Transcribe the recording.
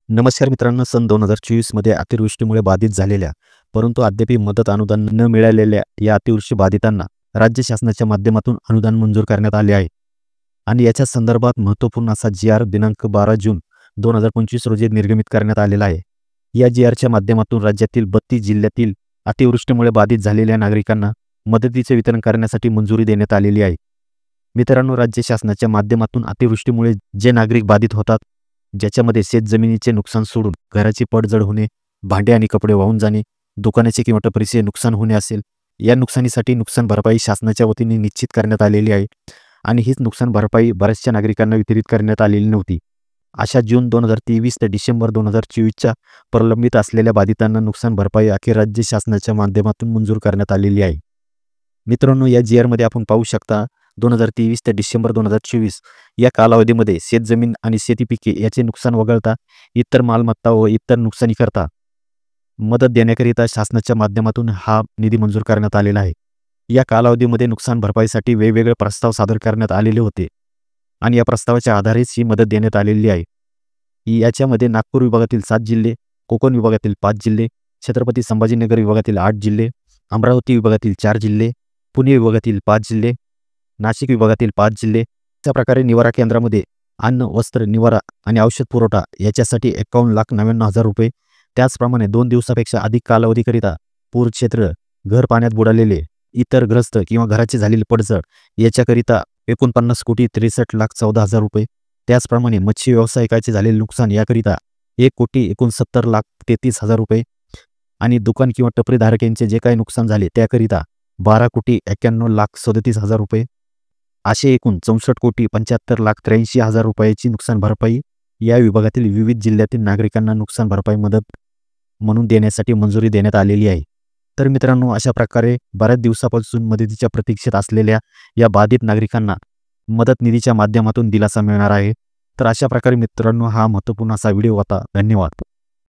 नमस्कार मित्रांनो, सन 2024 मध्ये अतिवृष्टीमुळे बाधित झालेल्या परंतु अद्याप मदत अनुदान न मिळालेल्या या अतिवृष्टी बाधितांना राज्य शासनाच्या माध्यमातून अनुदान मंजूर करण्यात आले आहे। आणि याच्या संदर्भात महत्त्वपूर्ण असा जी.आर दिनांक 12 जून 2025 रोजी निर्गमित करण्यात आलेला आहे। या जी.आरच्या माध्यमातून राज्यातील 32 जिल्ह्यातील अतिवृष्टीमुळे बाधित झालेल्या नागरिकांना मदतीचे वितरण करण्यासाठी मंजुरी देण्यात आलेली आहे। मित्रांनो, राज्य शासनाच्या माध्यमातून अतिवृष्टीमुळे जे नागरिक बाधित होतात, ज्याच्यामध्ये शेतजमिनीचे नुकसान सोडून घराची पडझड होणे, भांडे आणि कपडे वाहून जाणे, दुकानाचे किंवा टपरीचे नुकसान होणे असेल, या नुकसानीसाठी नुकसान भरपाई शासनाच्या वतीने निश्चित करण्यात आलेली आहे। आणि हीच नुकसान भरपाई बऱ्याचशा नागरिकांना वितरित करण्यात आलेली नव्हती। अशा जून 2023 ते डिसेंबर 2024च्या प्रलंबित असलेल्या बाधितांना नुकसान भरपाई अखेर राज्य शासनाच्या माध्यमातून मंजूर करण्यात आलेली आहे। मित्रांनो, या जी.आरमध्ये आपण पाहू शकता 2023 ते डिसेंबर 2024 या कालावधीमध्ये शेतजमीन आणि शेती पिके याचे नुकसान वगळता इतर मालमत्ता व इतर नुकसानीकरता मदत देण्याकरिता शासनाच्या माध्यमातून हा निधी मंजूर करण्यात आलेला आहे। या कालावधीमध्ये नुकसान भरपाईसाठी वेगवेगळे प्रस्ताव सादर करण्यात आलेले होते आणि या प्रस्तावाच्या आधारेच ही मदत देण्यात आलेली आहे। याच्यामध्ये नागपूर विभागातील 7 जिल्हे, कोकण विभागातील 5 जिल्हे, छत्रपती संभाजीनगर विभागातील 8 जिल्हे, अमरावती विभागातील 4 जिल्हे, पुणे विभागातील 5 जिल्हे, नाशिक विभागातील 5 जिल्हे, अशा प्रकारे निवारा केंद्रामध्ये अन्न, वस्त्र, निवारा आणि औषध पुरवठा याच्यासाठी 51,99,000 रुपये, त्याचप्रमाणे 2 दिवसापेक्षा अधिक कालावधीकरिता पूर क्षेत्र, घर पाण्यात बुडालेले, इतर ग्रस्त किंवा घराचे झालेले पडझड याच्याकरिता 49,63,14,000 रुपये, त्याचप्रमाणे मत्स्य व्यावसायिकाचे झालेले नुकसान याकरिता 1,70,33,000 रुपये आणि दुकान किंवा टपरी धारकांचे जे काही नुकसान झाले त्याकरिता 12,91,37,000 रुपये, असे एकूण 64,75,83,000 रुपयाची नुकसान भरपाई या विभागातील विविध जिल्ह्यातील नागरिकांना नुकसान भरपाई मदत म्हणून देण्यासाठी मंजुरी देण्यात आलेली आहे। तर मित्रांनो, अशा प्रकारे बऱ्याच दिवसापासून मदतीच्या प्रतीक्षेत असलेल्या या बाधित नागरिकांना मदत निधीच्या माध्यमातून दिलासा मिळणार आहे। तर अशा प्रकारे मित्रांनो, हा महत्त्वपूर्ण असा व्हिडिओ होता। धन्यवाद।